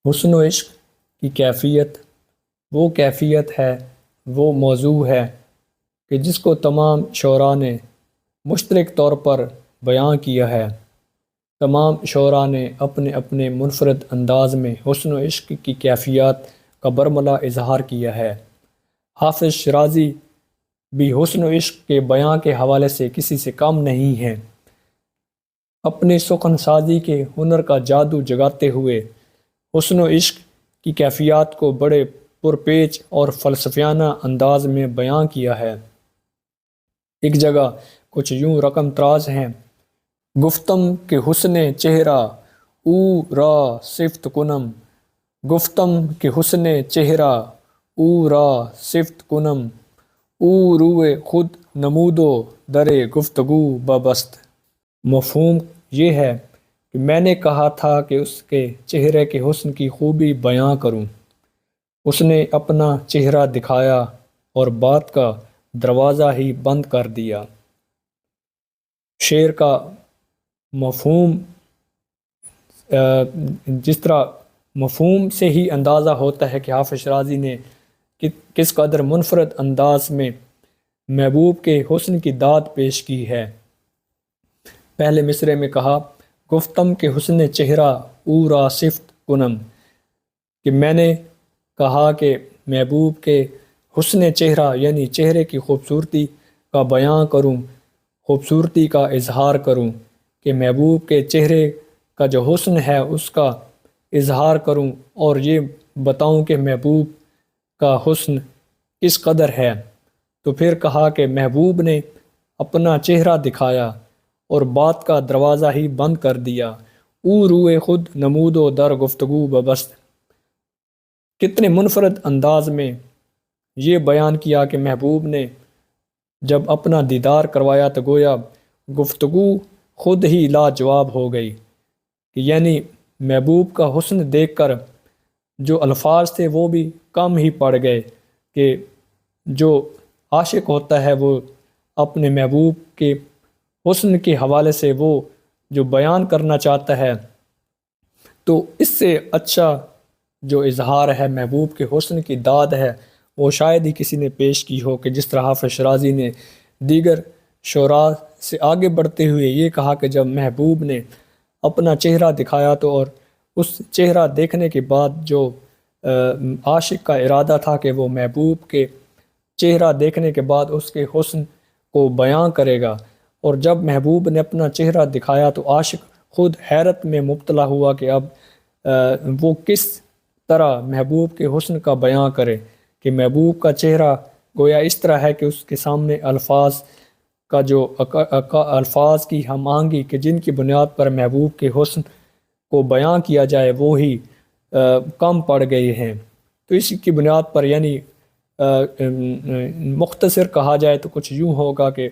حسن و عشق کی کیفیت ہے، وہ موضوع ہے کہ جس کو تمام شعراء نے مشترک طور پر بیان کیا ہے۔ تمام شعراء نے اپنے اپنے منفرد انداز میں حسن و عشق کی کیفیات کا برملا اظہار کیا ہے۔ حافظ شیرازی بھی حسن و عشق کے بیان کے حوالے سے کسی سے کم نہیں ہیں۔ اپنی سخن سازی کے ہنر کا جادو جگاتے ہوئے حسن و عشق کی کیفیات کو بڑے پرپیچ اور فلسفیانہ انداز میں بیان کیا ہے۔ ایک جگہ کچھ یوں رقم تراز ہیں: گفتم کہ حسن چہرہ او را صفت کنم، گفتم کہ حسن چہرہ او را صفت کنم، او روئے خود نمودو در گفتگو ببست۔ مفہوم یہ ہے کہ میں نے کہا تھا کہ اس کے چہرے کے حسن کی خوبی بیان کروں، اس نے اپنا چہرہ دکھایا اور بات کا دروازہ ہی بند کر دیا۔ شعر کا مفہوم جس طرح مفہوم سے ہی اندازہ ہوتا ہے کہ حافظ شیرازی نے کس قدر منفرد انداز میں محبوب کے حسن کی داد پیش کی ہے۔ پہلے مصرعے میں کہا: گفتم کہ حسن چہرہ او را صفت کنم، کہ میں نے کہا کہ محبوب کے حسن چہرہ یعنی چہرے کی خوبصورتی کا بیان کروں، خوبصورتی کا اظہار کروں، کہ محبوب کے چہرے کا جو حسن ہے اس کا اظہار کروں اور یہ بتاؤں کہ محبوب کا حسن کس قدر ہے۔ تو پھر کہا کہ محبوب نے اپنا چہرہ دکھایا اور بات کا دروازہ ہی بند کر دیا، او روئے خود نمودو در گفتگو ببست۔ کتنے منفرد انداز میں یہ بیان کیا کہ محبوب نے جب اپنا دیدار کروایا تو گویا گفتگو خود ہی لاجواب ہو گئی، کہ یعنی محبوب کا حسن دیکھ کر جو الفاظ تھے وہ بھی کم ہی پڑ گئے، کہ جو عاشق ہوتا ہے وہ اپنے محبوب کے حسن کے حوالے سے وہ جو بیان کرنا چاہتا ہے تو اس سے اچھا جو اظہار ہے محبوب کے حسن کی داد ہے وہ شاید ہی کسی نے پیش کی ہو، کہ جس طرح حافظ شیرازی نے دیگر شعراء سے آگے بڑھتے ہوئے یہ کہا کہ جب محبوب نے اپنا چہرہ دکھایا تو اور اس چہرہ دیکھنے کے بعد جو عاشق کا ارادہ تھا کہ وہ محبوب کے چہرہ دیکھنے کے بعد اس کے حسن کو بیان کرے گا، اور جب محبوب نے اپنا چہرہ دکھایا تو عاشق خود حیرت میں مبتلا ہوا کہ اب وہ کس طرح محبوب کے حسن کا بیان کرے، کہ محبوب کا چہرہ گویا اس طرح ہے کہ اس کے سامنے الفاظ کا جو الفاظ کی ہم آہنگی کہ جن کی بنیاد پر محبوب کے حسن کو بیان کیا جائے وہ ہی کم پڑ گئے ہیں۔ تو اس کی بنیاد پر یعنی مختصر کہا جائے تو کچھ یوں ہوگا کہ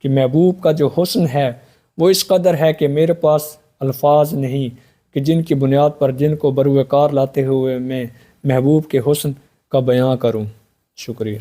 محبوب کا جو حسن ہے وہ اس قدر ہے کہ میرے پاس الفاظ نہیں کہ جن کی بنیاد پر جن کو بروئے کار لاتے ہوئے میں محبوب کے حسن کا بیان کروں۔ شکریہ۔